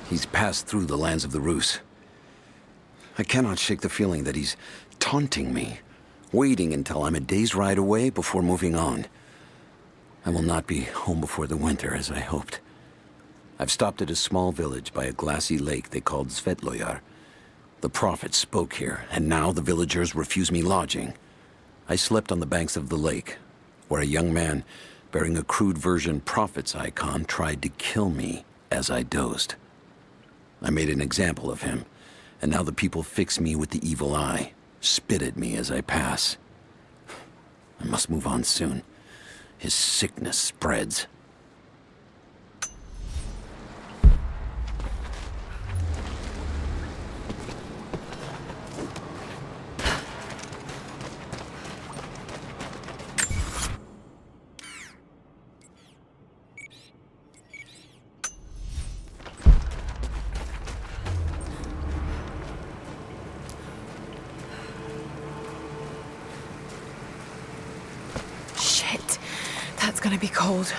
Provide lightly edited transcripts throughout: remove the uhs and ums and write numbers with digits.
He's passed through the lands of the Rus. I cannot shake the feeling that he's taunting me, waiting until I'm a day's ride away before moving on. I will not be home before the winter, as I hoped. I've stopped at a small village by a glassy lake they called Svetloyar. The prophet spoke here, and now the villagers refuse me lodging. I slept on the banks of the lake, where a young man bearing a crude version prophet's icon tried to kill me as I dozed. I made an example of him, and now the people fix me with the evil eye, spit at me as I pass. I must move on soon. His sickness spreads. That's gonna be cold.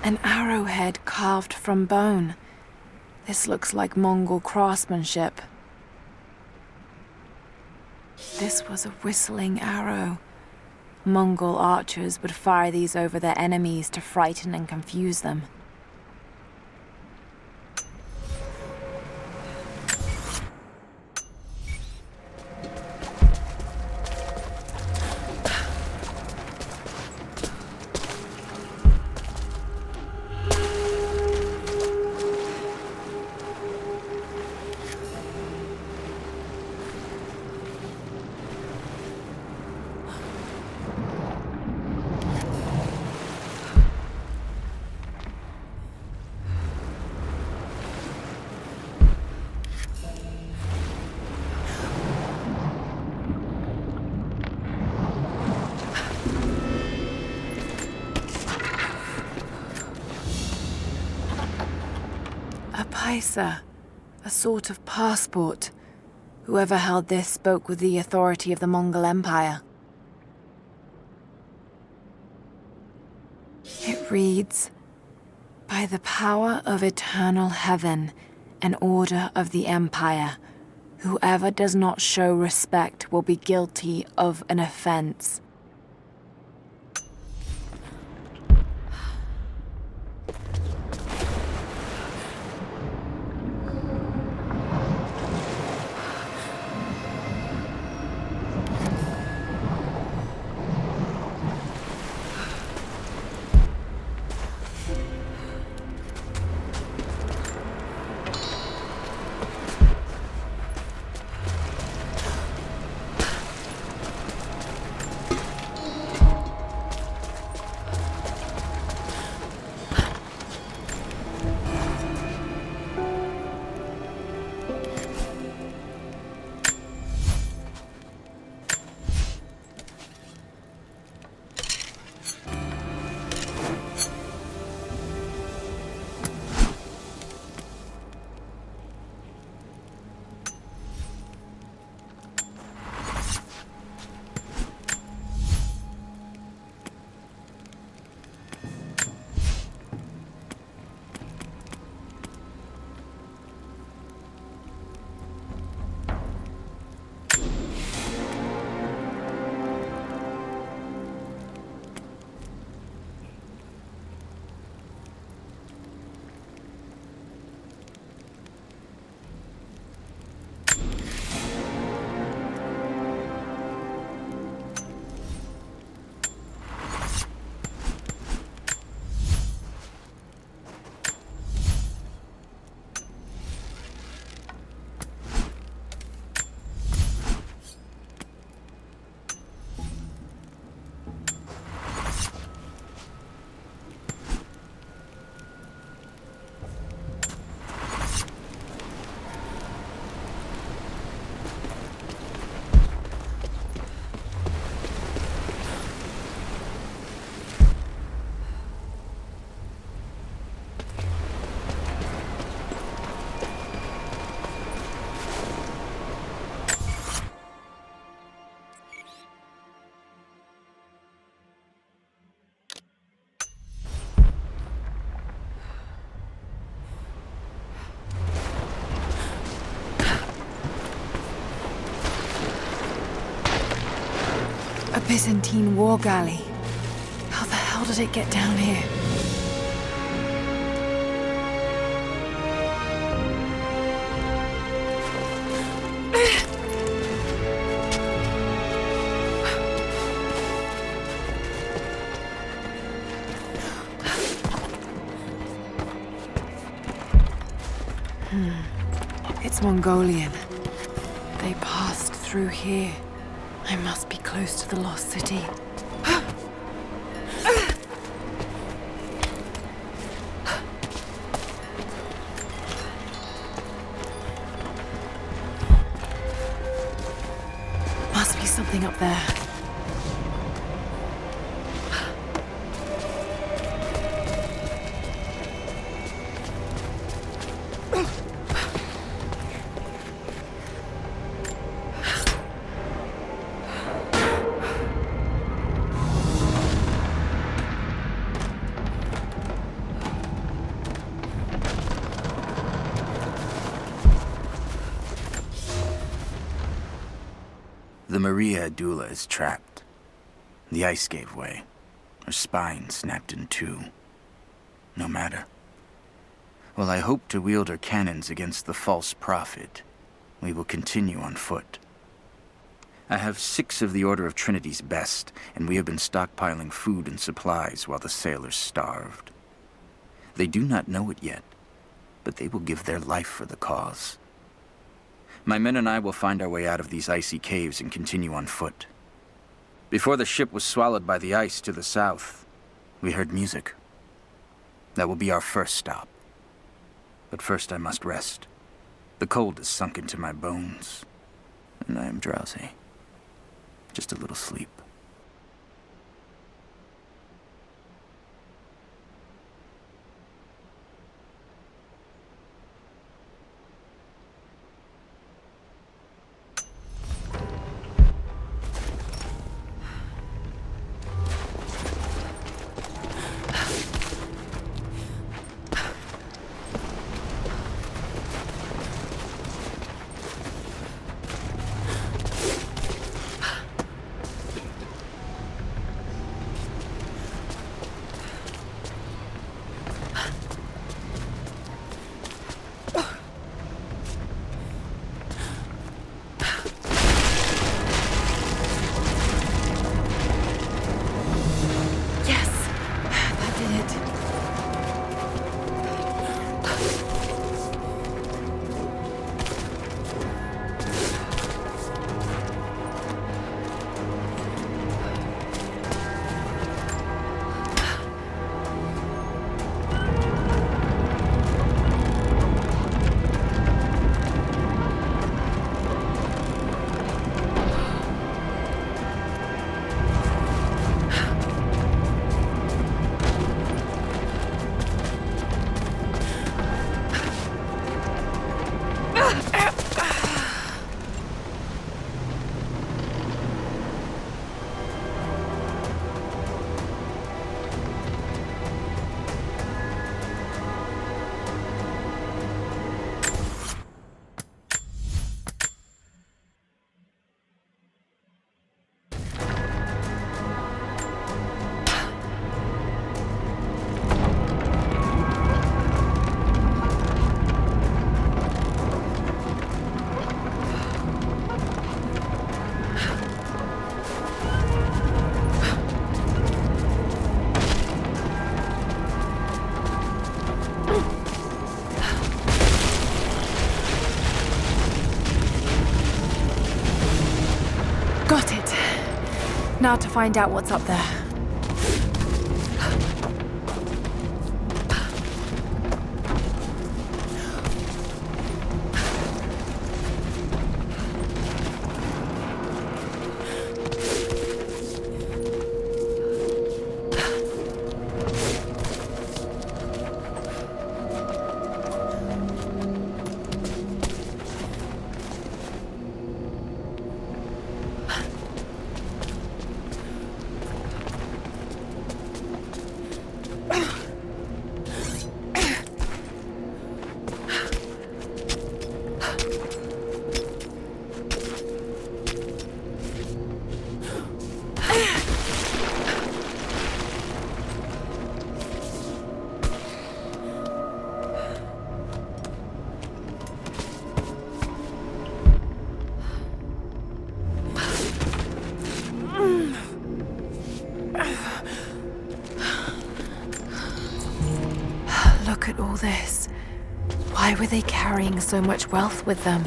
An arrowhead carved from bone. This looks like Mongol craftsmanship. This was a whistling arrow. Mongol archers would fire these over their enemies to frighten and confuse them. A sort of passport. Whoever held this spoke with the authority of the Mongol Empire. It reads, "By the power of eternal heaven and order of the Empire, whoever does not show respect will be guilty of an offense." A Byzantine war galley. How the hell did it get down here? It's Mongolian. They passed through here. I must be close to the lost city. Must be something up there. The Maria Adula is trapped. The ice gave way. Her spine snapped in two. No matter. While I hope to wield her cannons against the false prophet, we will continue on foot. I have 6 of the Order of Trinity's best, and we have been stockpiling food and supplies while the sailors starved. They do not know it yet, but they will give their life for the cause. My men and I will find our way out of these icy caves and continue on foot. Before the ship was swallowed by the ice to the south, we heard music. That will be our first stop. But first I must rest. The cold has sunk into my bones, and I am drowsy. Just a little sleep. Got it. Now to find out what's up there. Look at all this. Why were they carrying so much wealth with them?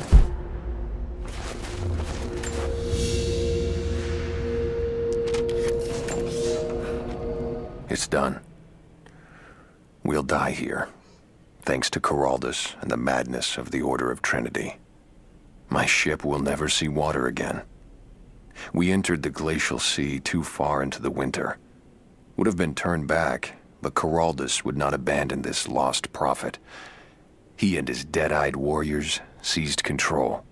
It's done. We'll die here, thanks to Coraldus and the madness of the Order of Trinity. My ship will never see water again. We entered the glacial sea too far into the winter. Would have been turned back, but Coraldus would not abandon this lost prophet. He and his dead-eyed warriors seized control.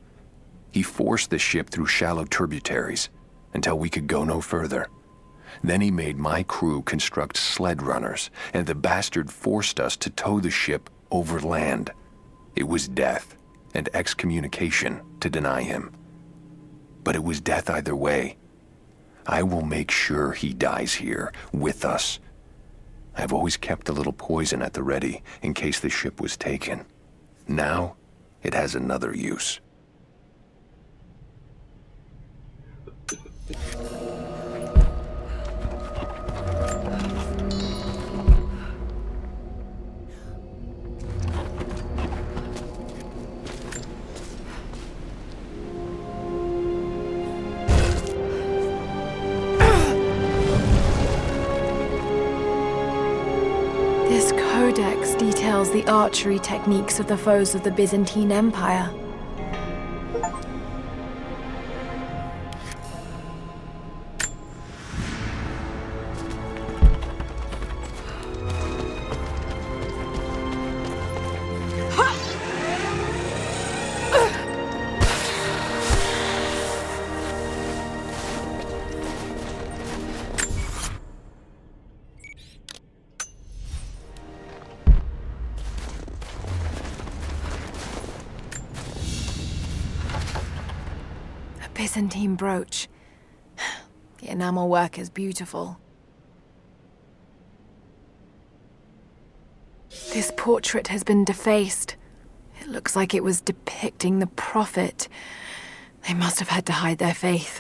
He forced the ship through shallow tributaries until we could go no further. Then he made my crew construct sled runners, and the bastard forced us to tow the ship over land. It was death and excommunication to deny him. But it was death either way. I will make sure he dies here, with us. I've always kept a little poison at the ready in case the ship was taken. Now, it has another use. This codex details the archery techniques of the foes of the Byzantine Empire. Byzantine brooch. The enamel work is beautiful. This portrait has been defaced. It looks like it was depicting the prophet. They must have had to hide their faith.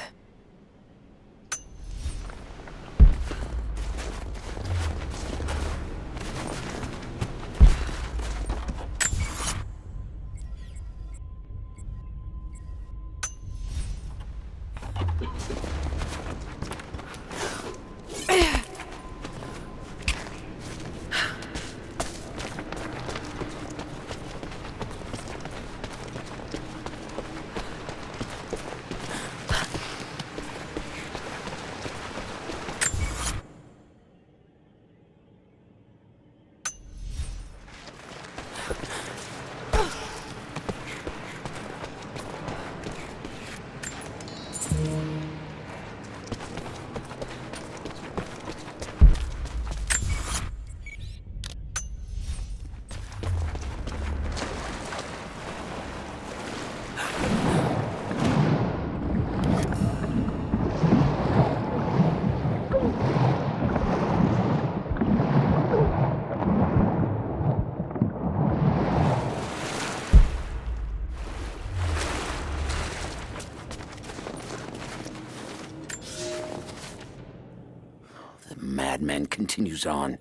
Madman continues on.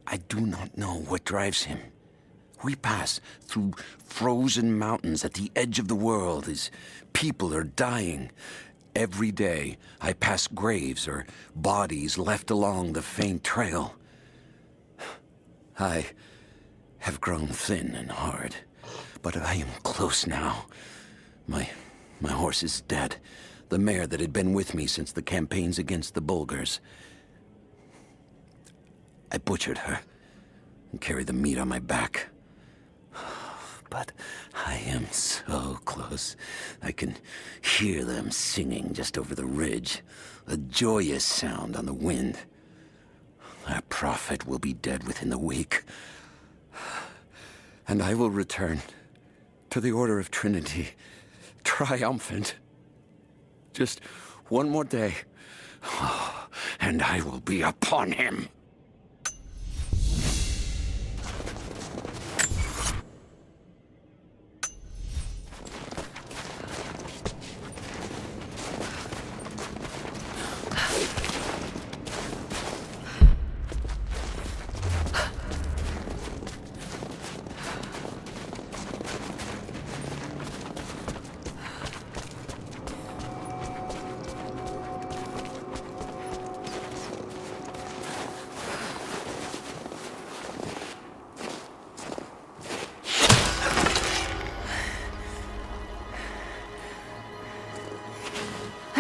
I do not know what drives him. We pass through frozen mountains at the edge of the world as people are dying. Every day, I pass graves or bodies left along the faint trail. I have grown thin and hard, but I am close now. My horse is dead. The mare that had been with me since the campaigns against the Bulgars. I butchered her and carried the meat on my back. But I am so close. I can hear them singing just over the ridge, a joyous sound on the wind. Our prophet will be dead within the week. And I will return to the Order of Trinity, triumphant. Just one more day, and I will be upon him.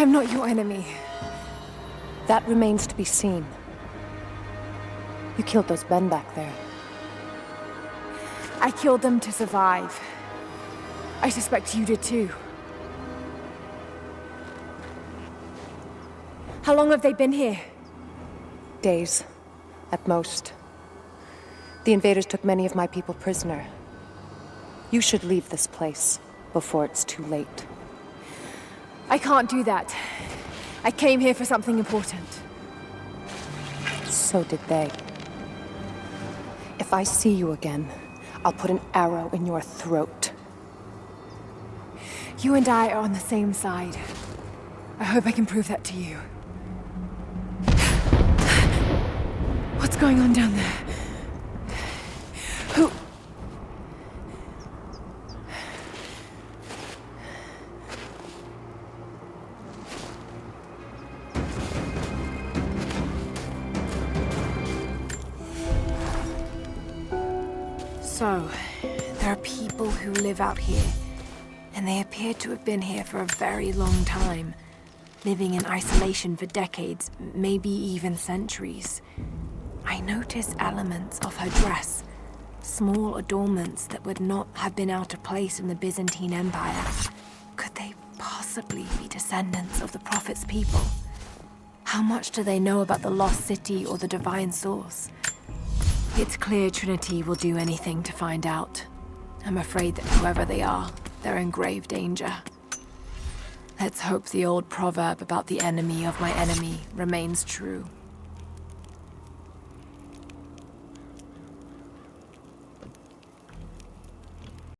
I'm not your enemy. That remains to be seen. You killed those men back there. I killed them to survive. I suspect you did too. How long have they been here? Days, at most. The invaders took many of my people prisoner. You should leave this place before it's too late. I can't do that. I came here for something important. So did they. If I see you again, I'll put an arrow in your throat. You and I are on the same side. I hope I can prove that to you. What's going on down there? Who? So, there are people who live out here, and they appear to have been here for a very long time, living in isolation for decades, maybe even centuries. I notice elements of her dress, small adornments that would not have been out of place in the Byzantine Empire. Could they possibly be descendants of the Prophet's people? How much do they know about the lost city or the divine source? It's clear Trinity will do anything to find out. I'm afraid that whoever they are, they're in grave danger. Let's hope the old proverb about the enemy of my enemy remains true.